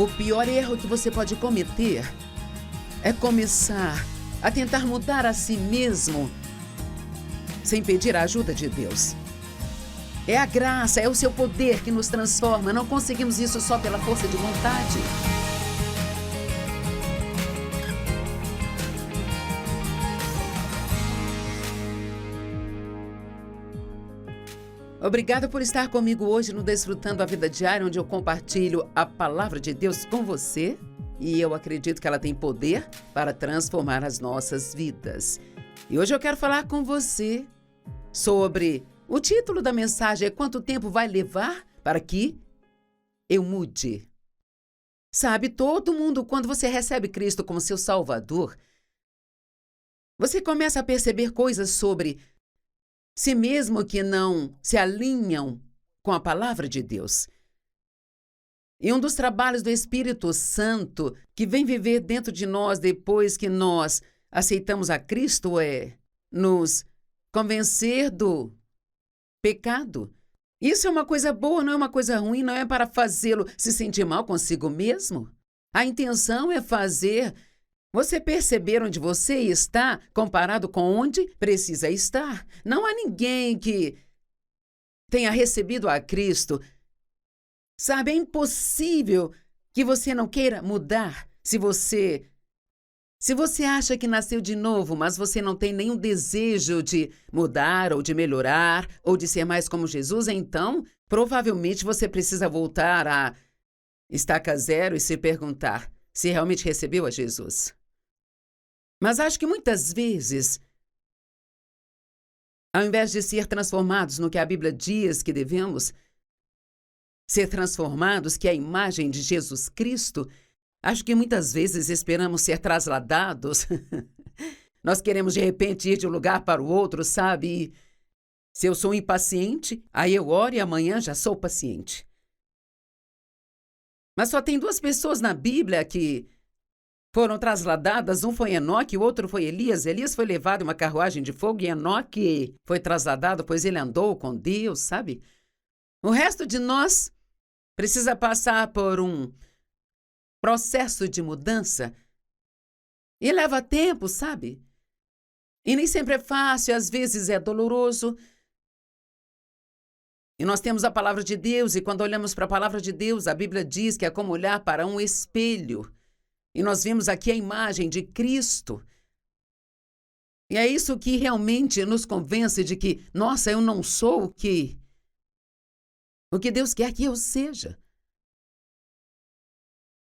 O pior erro que você pode cometer é começar a tentar mudar a si mesmo sem pedir a ajuda de Deus. É a graça, é o seu poder que nos transforma. Não conseguimos isso só pela força de vontade. Obrigada por estar comigo hoje no Desfrutando a Vida Diária, onde eu compartilho a palavra de Deus com você e eu acredito que ela tem poder para transformar as nossas vidas. E hoje eu quero falar com você sobre o título da mensagem é Quanto tempo vai levar para que eu mude? Sabe, todo mundo, quando você recebe Cristo como seu Salvador, você começa a perceber coisas sobre si mesmo que não se alinham com a palavra de Deus. E um dos trabalhos do Espírito Santo que vem viver dentro de nós depois que nós aceitamos a Cristo é nos convencer do pecado. Isso é uma coisa boa, não é uma coisa ruim, não é para fazê-lo se sentir mal consigo mesmo. A intenção é fazer você perceber onde você está comparado com onde precisa estar. Não há ninguém que tenha recebido a Cristo. Sabe, é impossível que você não queira mudar se você acha que nasceu de novo, mas você não tem nenhum desejo de mudar ou de melhorar ou de ser mais como Jesus, então provavelmente você precisa voltar a estaca zero e se perguntar se realmente recebeu a Jesus. Mas acho que muitas vezes, ao invés de ser transformados no que a Bíblia diz que devemos ser transformados, que é a imagem de Jesus Cristo, acho que muitas vezes esperamos ser trasladados. Nós queremos de repente ir de um lugar para o outro, sabe? E se eu sou impaciente, aí eu oro e amanhã já sou paciente. Mas só tem duas pessoas na Bíblia que foram trasladadas, um foi Enoque e o outro foi Elias. Elias foi levado em uma carruagem de fogo e Enoque foi trasladado, pois ele andou com Deus, sabe? O resto de nós precisa passar por um processo de mudança e leva tempo, sabe? E nem sempre é fácil, às vezes é doloroso. E nós temos a palavra de Deus e quando olhamos para a palavra de Deus, a Bíblia diz que é como olhar para um espelho. E nós vimos aqui a imagem de Cristo. E é isso que realmente nos convence de que, nossa, eu não sou o que Deus quer que eu seja.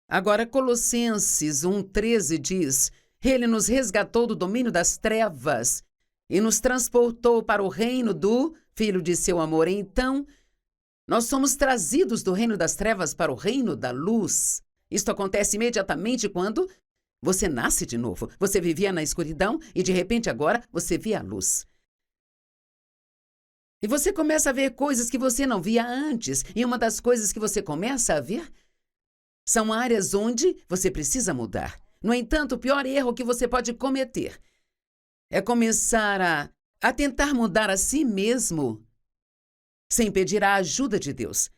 Agora, Colossenses 1,13 diz, Ele nos resgatou do domínio das trevas e nos transportou para o reino do Filho de seu amor. Então, nós somos trazidos do reino das trevas para o reino da luz. Isto acontece imediatamente quando você nasce de novo. Você vivia na escuridão e, de repente, agora você vê a luz. E você começa a ver coisas que você não via antes. E uma das coisas que você começa a ver são áreas onde você precisa mudar. No entanto, o pior erro que você pode cometer é começar a tentar mudar a si mesmo sem pedir a ajuda de Deus.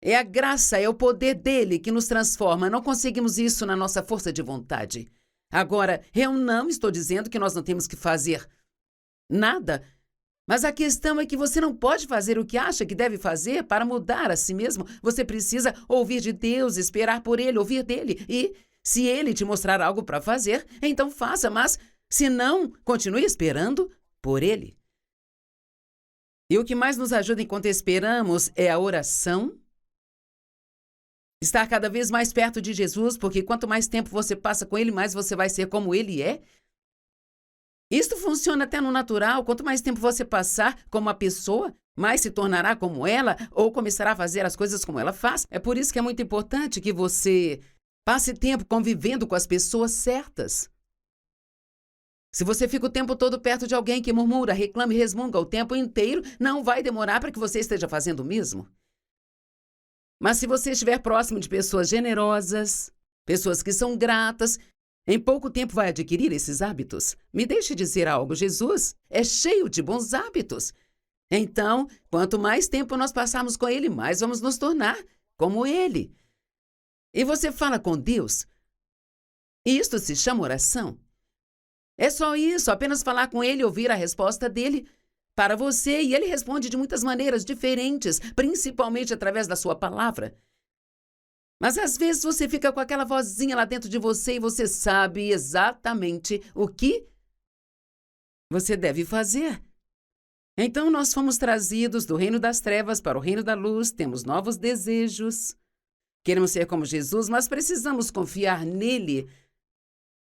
É a graça, é o poder dele que nos transforma. Não conseguimos isso na nossa força de vontade. Agora, eu não estou dizendo que nós não temos que fazer nada, mas a questão é que você não pode fazer o que acha que deve fazer para mudar a si mesmo. Você precisa ouvir de Deus, esperar por ele, ouvir dele. E se ele te mostrar algo para fazer, então faça, mas se não, continue esperando por ele. E o que mais nos ajuda enquanto esperamos é a oração. Estar cada vez mais perto de Jesus, porque quanto mais tempo você passa com ele, mais você vai ser como ele é. Isto funciona até no natural. Quanto mais tempo você passar com uma pessoa, mais se tornará como ela ou começará a fazer as coisas como ela faz. É por isso que é muito importante que você passe tempo convivendo com as pessoas certas. Se você fica o tempo todo perto de alguém que murmura, reclama e resmunga o tempo inteiro, não vai demorar para que você esteja fazendo o mesmo. Mas se você estiver próximo de pessoas generosas, pessoas que são gratas, em pouco tempo vai adquirir esses hábitos. Me deixe dizer algo, Jesus é cheio de bons hábitos. Então, quanto mais tempo nós passarmos com ele, mais vamos nos tornar como ele. e você fala com Deus. E isto se chama oração. É só isso, apenas falar com Ele e ouvir a resposta dele para você. E Ele responde de muitas maneiras diferentes, principalmente através da sua palavra. Mas às vezes você fica com aquela vozinha lá dentro de você e você sabe exatamente o que você deve fazer. Então nós fomos trazidos do reino das trevas para o reino da luz, temos novos desejos, queremos ser como Jesus, mas precisamos confiar nele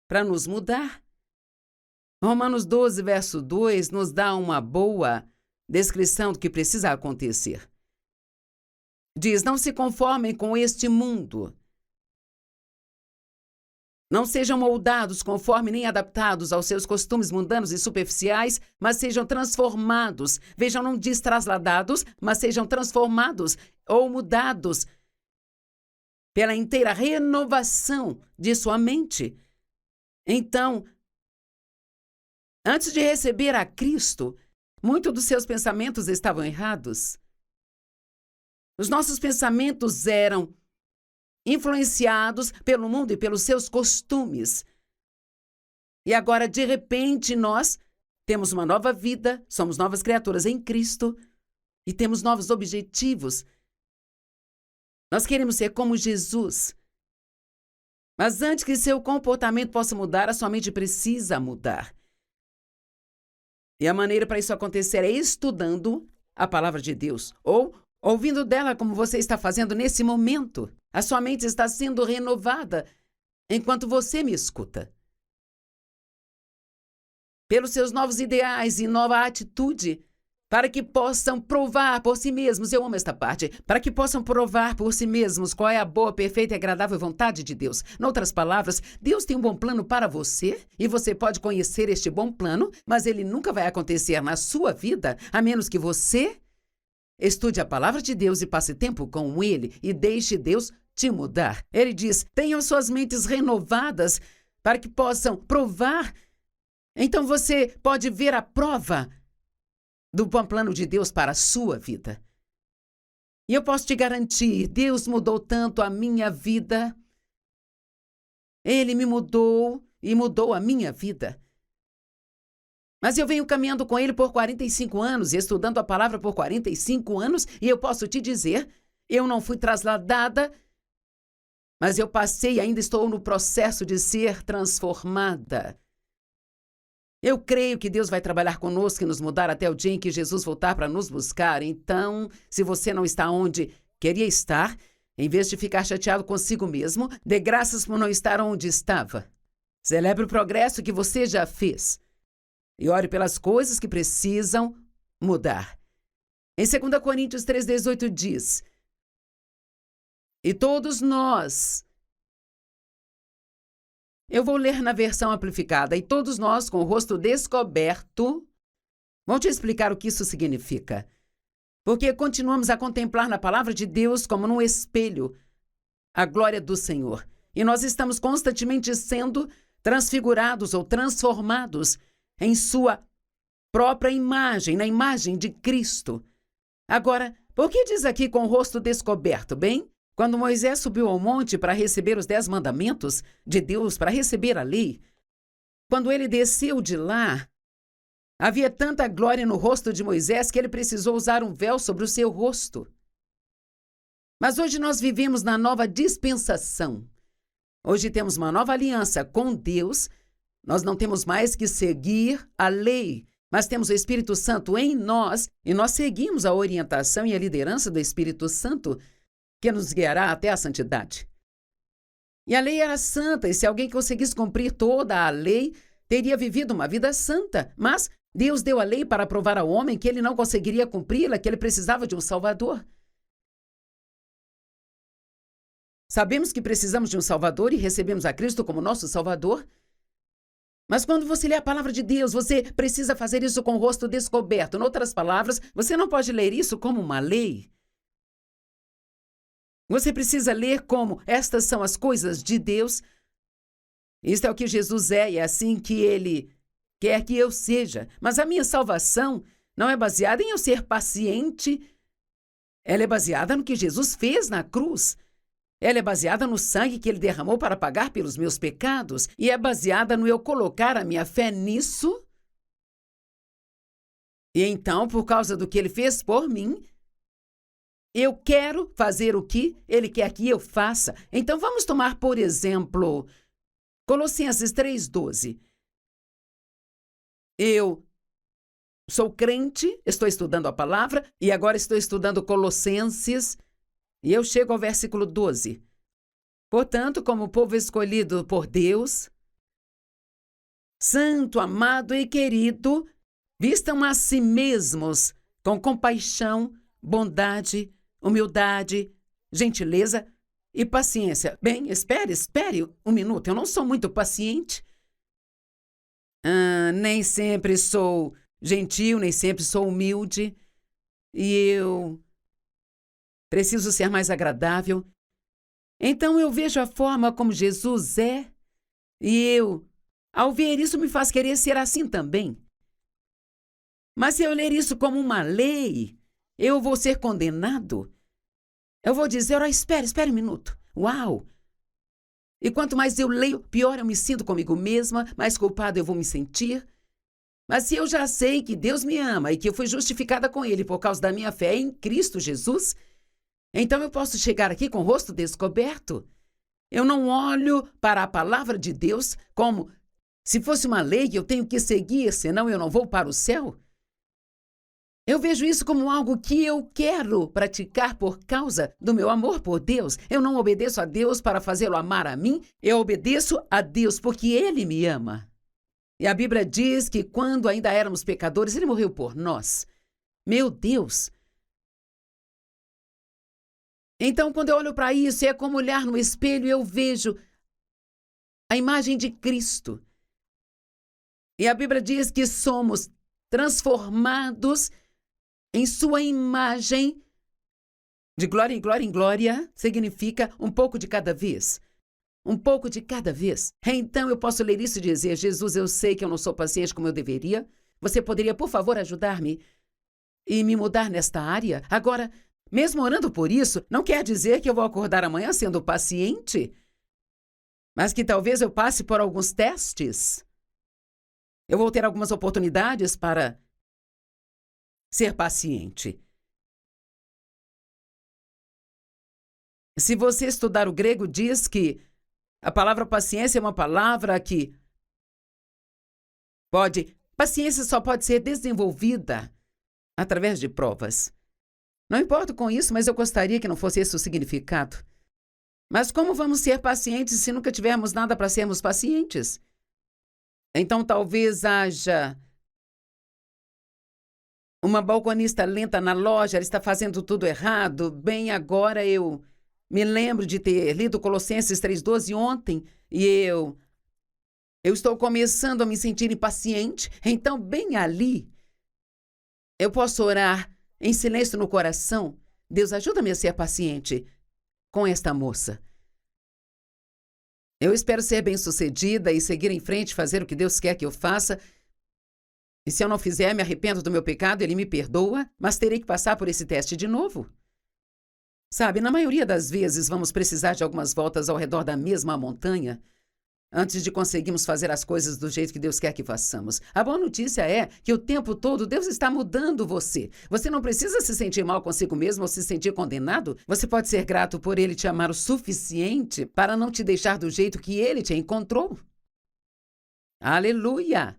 para nos mudar. Romanos 12, verso 2, nos dá uma boa descrição do que precisa acontecer. Diz, não se conformem com este mundo. Não sejam moldados conforme nem adaptados aos seus costumes mundanos e superficiais, mas sejam transformados. Vejam, não diz trasladados, mas sejam transformados ou mudados pela inteira renovação de sua mente. Então, antes de receber a Cristo, muitos dos seus pensamentos estavam errados. Os nossos pensamentos eram influenciados pelo mundo e pelos seus costumes. E agora, de repente, nós temos uma nova vida, somos novas criaturas em Cristo e temos novos objetivos. Nós queremos ser como Jesus. Mas antes que seu comportamento possa mudar, a sua mente precisa mudar. E a maneira para isso acontecer é estudando a palavra de Deus ou ouvindo dela como você está fazendo nesse momento. A sua mente está sendo renovada enquanto você me escuta. Pelos seus novos ideais e nova atitude, para que possam provar por si mesmos, eu amo esta parte, para que possam provar por si mesmos qual é a boa, perfeita e agradável vontade de Deus. Em outras palavras, Deus tem um bom plano para você e você pode conhecer este bom plano, mas ele nunca vai acontecer na sua vida, a menos que você estude a palavra de Deus e passe tempo com Ele e deixe Deus te mudar. Ele diz, tenham suas mentes renovadas para que possam provar. Então você pode ver a prova do bom plano de Deus para a sua vida. E eu posso te garantir, Deus mudou tanto a minha vida. Ele me mudou e mudou a minha vida. Mas eu venho caminhando com ele por 45 anos e estudando a palavra por 45 anos e eu posso te dizer, eu não fui trasladada, mas eu passei e ainda estou no processo de ser transformada. Eu creio que Deus vai trabalhar conosco e nos mudar até o dia em que Jesus voltar para nos buscar. Então, se você não está onde queria estar, em vez de ficar chateado consigo mesmo, dê graças por não estar onde estava. Celebre o progresso que você já fez. E ore pelas coisas que precisam mudar. Em 2 Coríntios 3,18 diz, e todos nós, eu vou ler na versão amplificada, e todos nós com o rosto descoberto, vou te explicar o que isso significa. Porque continuamos a contemplar na palavra de Deus como num espelho a glória do Senhor. E nós estamos constantemente sendo transfigurados ou transformados em sua própria imagem, na imagem de Cristo. Agora, por que diz aqui com o rosto descoberto? Bem, quando Moisés subiu ao monte para receber os 10 mandamentos de Deus, para receber a lei, quando ele desceu de lá, havia tanta glória no rosto de Moisés que ele precisou usar um véu sobre o seu rosto. Mas hoje nós vivemos na nova dispensação. Hoje temos uma nova aliança com Deus. Nós não temos mais que seguir a lei, mas temos o Espírito Santo em nós e nós seguimos a orientação e a liderança do Espírito Santo que nos guiará até a santidade. E a lei era santa, e se alguém conseguisse cumprir toda a lei, teria vivido uma vida santa. Mas Deus deu a lei para provar ao homem que ele não conseguiria cumpri-la, que ele precisava de um Salvador. Sabemos que precisamos de um Salvador e recebemos a Cristo como nosso Salvador. Mas quando você lê a palavra de Deus, você precisa fazer isso com o rosto descoberto. Em outras palavras, você não pode ler isso como uma lei. Você precisa ler como estas são as coisas de Deus. Isto é o que Jesus é e é assim que Ele quer que eu seja. Mas a minha salvação não é baseada em eu ser paciente. Ela é baseada no que Jesus fez na cruz. Ela é baseada no sangue que ele derramou para pagar pelos meus pecados e é baseada no eu colocar a minha fé nisso. E então, por causa do que ele fez por mim, eu quero fazer o que ele quer que eu faça. Então, vamos tomar, por exemplo, Colossenses 3:12. Eu sou crente, estou estudando a palavra e agora estou estudando Colossenses e eu chego ao versículo 12. Portanto, como povo escolhido por Deus, santo, amado e querido, vistam a si mesmos com compaixão, bondade, humildade, gentileza e paciência. Bem, espere um minuto. Eu não sou muito paciente. Nem sempre sou gentil, nem sempre sou humilde. E eu preciso ser mais agradável. Então eu vejo a forma como Jesus é. E ao ver isso, me faz querer ser assim também. Mas se eu ler isso como uma lei, eu vou ser condenado. Eu vou dizer, espere um minuto. Uau! E quanto mais eu leio, pior eu me sinto comigo mesma, mais culpado eu vou me sentir. Mas se eu já sei que Deus me ama e que eu fui justificada com Ele por causa da minha fé em Cristo Jesus, então eu posso chegar aqui com o rosto descoberto. Eu não olho para a palavra de Deus como se fosse uma lei que eu tenho que seguir, senão eu não vou para o céu. Eu vejo isso como algo que eu quero praticar por causa do meu amor por Deus. Eu não obedeço a Deus para fazê-lo amar a mim, eu obedeço a Deus porque Ele me ama. E a Bíblia diz que quando ainda éramos pecadores, Ele morreu por nós. Meu Deus! Então, quando eu olho para isso, é como olhar no espelho e eu vejo a imagem de Cristo. E a Bíblia diz que somos transformados em sua imagem, de glória em glória em glória, significa um pouco de cada vez. Um pouco de cada vez. Então eu posso ler isso e dizer, Jesus, eu sei que eu não sou paciente como eu deveria. Você poderia, por favor, ajudar-me e me mudar nesta área? Agora, mesmo orando por isso, não quer dizer que eu vou acordar amanhã sendo paciente, mas que talvez eu passe por alguns testes. Eu vou ter algumas oportunidades para ser paciente. Se você estudar o grego, diz que a palavra paciência é uma palavra que paciência só pode ser desenvolvida através de provas. Não importo com isso, mas eu gostaria que não fosse esse o significado. Mas como vamos ser pacientes se nunca tivermos nada para sermos pacientes? Então talvez haja uma balconista lenta na loja, ela está fazendo tudo errado. Bem, agora eu me lembro de ter lido Colossenses 3:12 ontem e eu estou começando a me sentir impaciente. Então, bem ali, eu posso orar em silêncio no coração. Deus, ajuda-me a ser paciente com esta moça. Eu espero ser bem-sucedida e seguir em frente, fazer o que Deus quer que eu faça. E se eu não fizer, me arrependo do meu pecado, Ele me perdoa, mas terei que passar por esse teste de novo. Sabe, na maioria das vezes vamos precisar de algumas voltas ao redor da mesma montanha antes de conseguirmos fazer as coisas do jeito que Deus quer que façamos. A boa notícia é que o tempo todo Deus está mudando você. Você não precisa se sentir mal consigo mesmo ou se sentir condenado. Você pode ser grato por Ele te amar o suficiente para não te deixar do jeito que Ele te encontrou. Aleluia!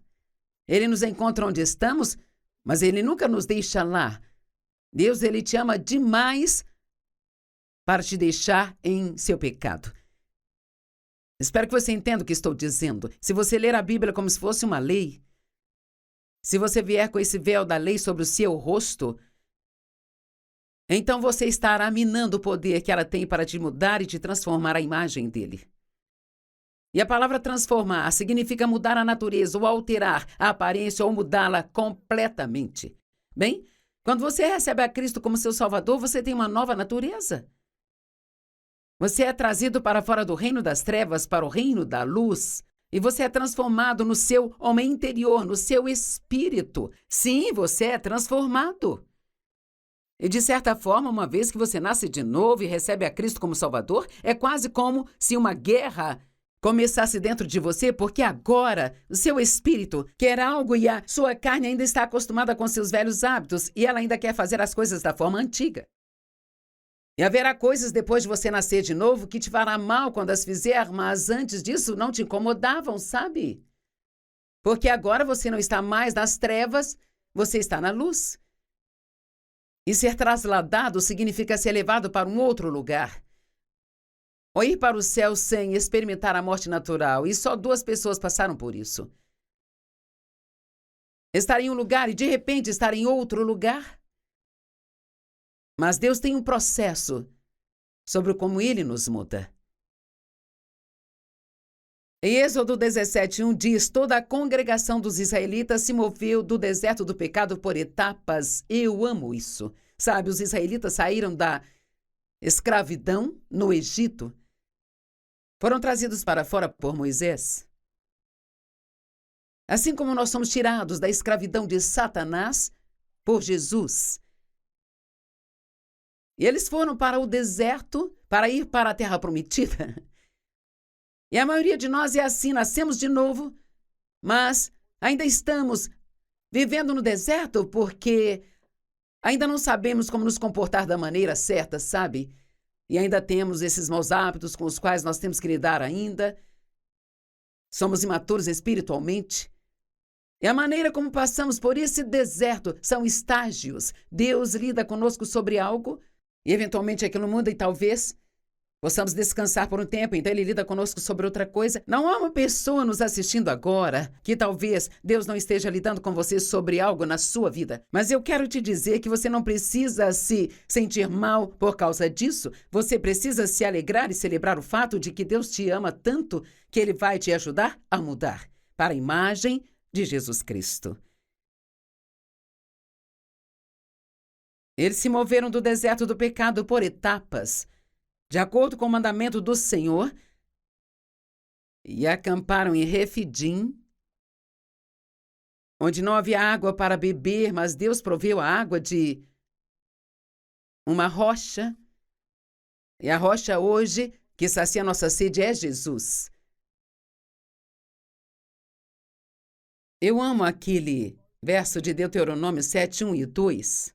Ele nos encontra onde estamos, mas Ele nunca nos deixa lá. Deus, Ele te ama demais para te deixar em seu pecado. Espero que você entenda o que estou dizendo. Se você ler a Bíblia como se fosse uma lei, se você vier com esse véu da lei sobre o seu rosto, então você estará minando o poder que ela tem para te mudar e te transformar à imagem dele. E a palavra transformar significa mudar a natureza ou alterar a aparência ou mudá-la completamente. Bem, quando você recebe a Cristo como seu Salvador, você tem uma nova natureza. Você é trazido para fora do reino das trevas para o reino da luz. E você é transformado no seu homem interior, no seu espírito. Sim, você é transformado. E de certa forma, uma vez que você nasce de novo e recebe a Cristo como Salvador, é quase como se uma guerra começasse dentro de você, porque agora o seu espírito quer algo e a sua carne ainda está acostumada com seus velhos hábitos e ela ainda quer fazer as coisas da forma antiga. E haverá coisas depois de você nascer de novo que te fará mal quando as fizer, mas antes disso não te incomodavam, sabe? Porque agora você não está mais nas trevas, você está na luz. E ser trasladado significa ser levado para um outro lugar. Ou ir para o céu sem experimentar a morte natural. E só 2 pessoas passaram por isso. Estar em um lugar e de repente estar em outro lugar. Mas Deus tem um processo sobre como Ele nos muda. Em Êxodo 17:1 diz: toda a congregação dos israelitas se moveu do deserto do pecado por etapas. Eu amo isso. Sabe, os israelitas saíram da escravidão no Egito. Foram trazidos para fora por Moisés. Assim como nós somos tirados da escravidão de Satanás por Jesus. E eles foram para o deserto para ir para a terra prometida. E a maioria de nós é assim, nascemos de novo, mas ainda estamos vivendo no deserto porque ainda não sabemos como nos comportar da maneira certa, sabe? E ainda temos esses maus hábitos com os quais nós temos que lidar ainda. Somos imaturos espiritualmente. E a maneira como passamos por esse deserto são estágios. Deus lida conosco sobre algo e eventualmente aquilo muda e talvez possamos descansar por um tempo, então Ele lida conosco sobre outra coisa. Não há uma pessoa nos assistindo agora que talvez Deus não esteja lidando com você sobre algo na sua vida. Mas eu quero te dizer que você não precisa se sentir mal por causa disso. Você precisa se alegrar e celebrar o fato de que Deus te ama tanto que Ele vai te ajudar a mudar para a imagem de Jesus Cristo. Eles se moveram do deserto do pecado por etapas, de acordo com o mandamento do Senhor, e acamparam em Refidim, onde não havia água para beber, mas Deus proveu a água de uma rocha. E a rocha hoje, que sacia nossa sede, é Jesus. Eu amo aquele verso de Deuteronômio 7:1 e 2,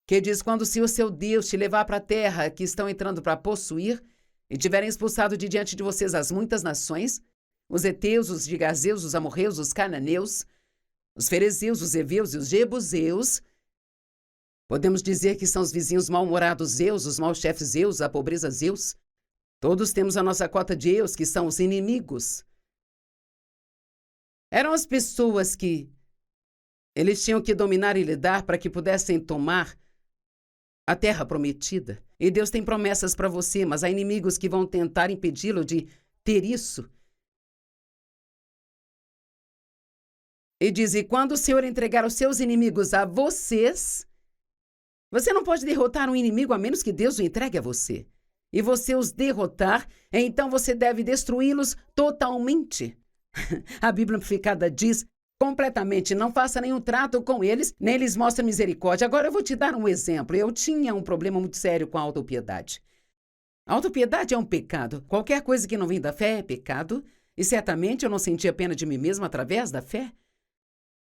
que diz: quando o Senhor seu Deus te levar para a terra que estão entrando para possuir, e tiverem expulsado de diante de vocês as muitas nações, os heteus, os gigazeus, os amorreus, os cananeus, os ferezeus, os heveus e os jebuseus, podemos dizer que são os vizinhos mal-humorados zeus, os maus chefes zeus, a pobreza zeus. Todos temos a nossa cota de eus, que são os inimigos. Eram as pessoas que eles tinham que dominar e lidar para que pudessem tomar a terra prometida. E Deus tem promessas para você, mas há inimigos que vão tentar impedi-lo de ter isso. E diz: e quando o Senhor entregar os seus inimigos a vocês, você não pode derrotar um inimigo a menos que Deus o entregue a você. E você os derrotar, então você deve destruí-los totalmente. A Bíblia Amplificada diz: completamente, não faça nenhum trato com eles, nem lhes mostre misericórdia. Agora eu vou te dar um exemplo. Eu tinha um problema muito sério com a autopiedade. A autopiedade é um pecado. Qualquer coisa que não vem da fé é pecado. E certamente eu não sentia pena de mim mesma através da fé.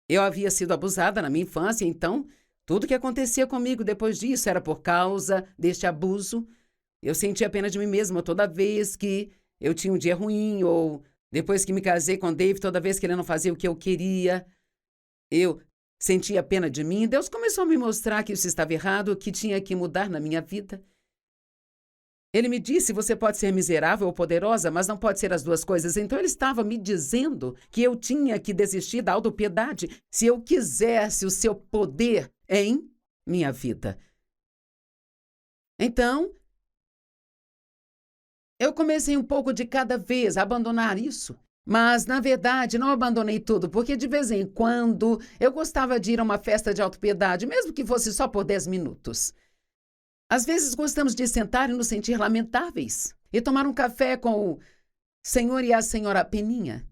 Eu havia sido abusada na minha infância, então tudo que acontecia comigo depois disso era por causa deste abuso. Eu sentia pena de mim mesma toda vez que eu tinha um dia ruim, ou depois que me casei com Dave, toda vez que ele não fazia o que eu queria, eu sentia pena de mim. Deus começou a me mostrar que isso estava errado, que tinha que mudar na minha vida. Ele me disse: você pode ser miserável ou poderosa, mas não pode ser as duas coisas. Então ele estava me dizendo que eu tinha que desistir da autopiedade se eu quisesse o seu poder em minha vida. Então, eu comecei um pouco de cada vez a abandonar isso. Mas, na verdade, não abandonei tudo, porque de vez em quando eu gostava de ir a uma festa de autopiedade, mesmo que fosse só por 10 minutos. Às vezes gostamos de sentar e nos sentir lamentáveis e tomar um café com o senhor e a senhora Peninha.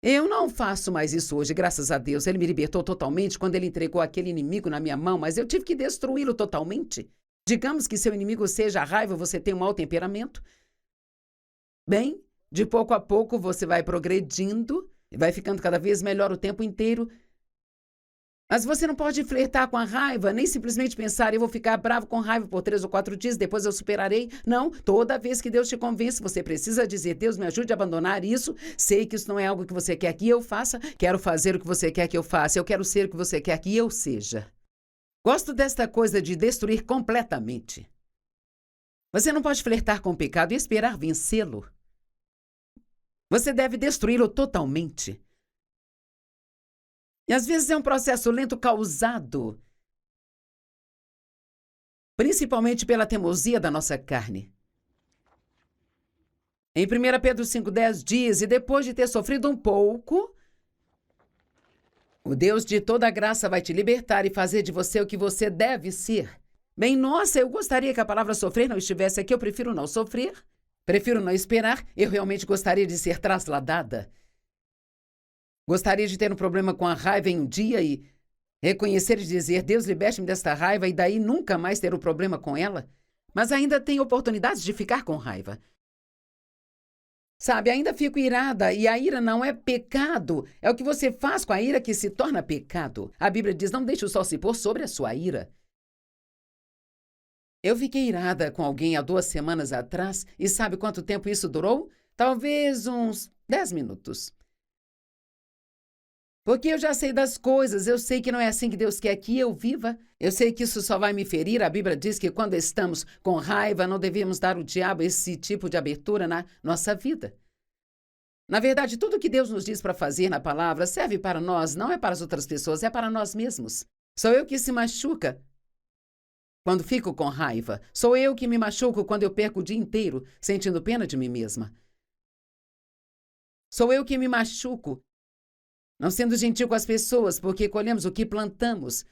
Eu não faço mais isso hoje, graças a Deus. Ele me libertou totalmente quando ele entregou aquele inimigo na minha mão, mas eu tive que destruí-lo totalmente. Digamos que seu inimigo seja a raiva, você tem um mau temperamento. Bem, de pouco a pouco você vai progredindo e vai ficando cada vez melhor o tempo inteiro. Mas você não pode flertar com a raiva, nem simplesmente pensar, eu vou ficar bravo com raiva por 3 ou 4 dias, depois eu superarei. Não, toda vez que Deus te convence, você precisa dizer, Deus, me ajude a abandonar isso. Sei que isso não é algo que você quer que eu faça. Quero fazer o que você quer que eu faça. Eu quero ser o que você quer que eu seja. Gosto desta coisa de destruir completamente. Você não pode flertar com o pecado e esperar vencê-lo. Você deve destruí-lo totalmente. E às vezes é um processo lento causado principalmente pela teimosia da nossa carne. Em 1 Pedro 5,10 diz, e depois de ter sofrido um pouco, o Deus de toda a graça vai te libertar e fazer de você o que você deve ser. Bem, nossa, eu gostaria que a palavra sofrer não estivesse aqui, eu prefiro não sofrer, prefiro não esperar, eu realmente gostaria de ser trasladada. Gostaria de ter um problema com a raiva em um dia e reconhecer e dizer, Deus, liberte-me desta raiva e daí nunca mais ter o problema com ela. Mas ainda tenho oportunidades de ficar com raiva. Sabe, ainda fico irada e a ira não é pecado. É o que você faz com a ira que se torna pecado. A Bíblia diz, não deixe o sol se pôr sobre a sua ira. Eu fiquei irada com alguém há 2 semanas atrás e sabe quanto tempo isso durou? Talvez uns 10 minutos. Porque eu já sei das coisas, eu sei que não é assim que Deus quer que eu viva. Eu sei que isso só vai me ferir. A Bíblia diz que quando estamos com raiva, não devemos dar ao diabo esse tipo de abertura na nossa vida. Na verdade, tudo que Deus nos diz para fazer na palavra serve para nós, não é para as outras pessoas, é para nós mesmos. Sou eu que se machuca quando fico com raiva. Sou eu que me machuco quando eu perco o dia inteiro sentindo pena de mim mesma. Sou eu que me machuco não sendo gentil com as pessoas, porque colhemos o que plantamos.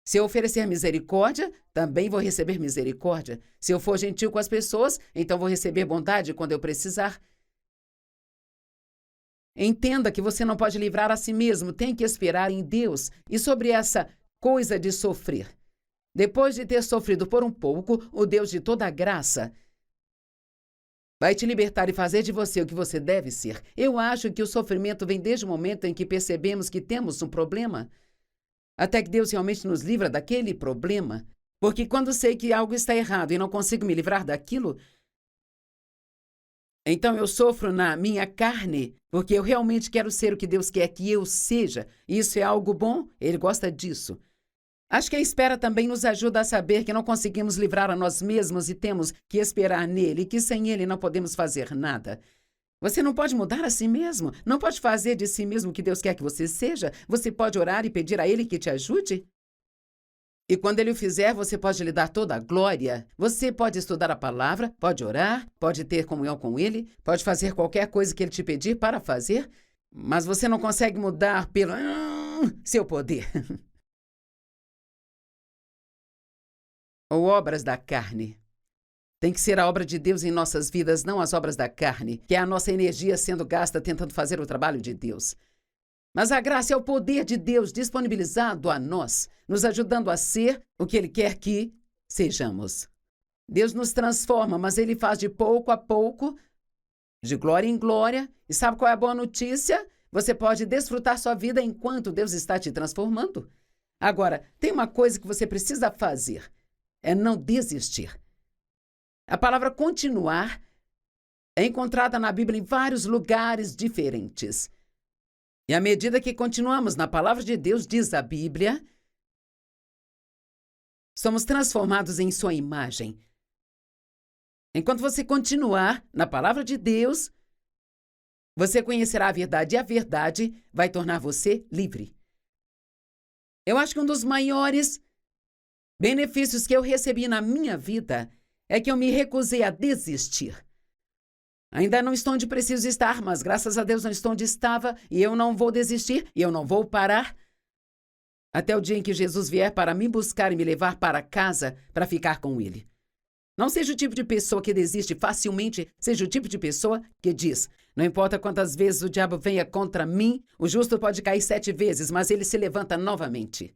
Se eu oferecer misericórdia, também vou receber misericórdia. Se eu for gentil com as pessoas, então vou receber bondade quando eu precisar. Entenda que você não pode livrar a si mesmo, tem que esperar em Deus. E sobre essa coisa de sofrer. Depois de ter sofrido por um pouco, o Deus de toda a graça vai te libertar e fazer de você o que você deve ser. Eu acho que o sofrimento vem desde o momento em que percebemos que temos um problema, até que Deus realmente nos livra daquele problema. Porque quando sei que algo está errado e não consigo me livrar daquilo, então eu sofro na minha carne, porque eu realmente quero ser o que Deus quer que eu seja. Isso é algo bom? Ele gosta disso. Acho que a espera também nos ajuda a saber que não conseguimos livrar a nós mesmos e temos que esperar nele, e que sem ele não podemos fazer nada. Você não pode mudar a si mesmo, não pode fazer de si mesmo o que Deus quer que você seja. Você pode orar e pedir a ele que te ajude. E quando ele o fizer, você pode lhe dar toda a glória. Você pode estudar a palavra, pode orar, pode ter comunhão com ele, pode fazer qualquer coisa que ele te pedir para fazer, mas você não consegue mudar pelo seu poder. Ou obras da carne. Tem que ser a obra de Deus em nossas vidas, não as obras da carne, que é a nossa energia sendo gasta tentando fazer o trabalho de Deus. Mas a graça é o poder de Deus disponibilizado a nós, nos ajudando a ser o que Ele quer que sejamos. Deus nos transforma, mas Ele faz de pouco a pouco, de glória em glória. E sabe qual é a boa notícia? Você pode desfrutar sua vida enquanto Deus está te transformando. Agora, tem uma coisa que você precisa fazer. É não desistir. A palavra continuar é encontrada na Bíblia em vários lugares diferentes. E à medida que continuamos na palavra de Deus, diz a Bíblia, somos transformados em sua imagem. Enquanto você continuar na palavra de Deus, você conhecerá a verdade e a verdade vai tornar você livre. Eu acho que um dos maiores benefícios que eu recebi na minha vida é que eu me recusei a desistir. Ainda não estou onde preciso estar, mas graças a Deus não estou onde estava e eu não vou desistir e eu não vou parar até o dia em que Jesus vier para me buscar e me levar para casa para ficar com Ele. Não seja o tipo de pessoa que desiste facilmente, seja o tipo de pessoa que diz: não importa quantas vezes o diabo venha contra mim, o justo pode cair 7 vezes, mas ele se levanta novamente.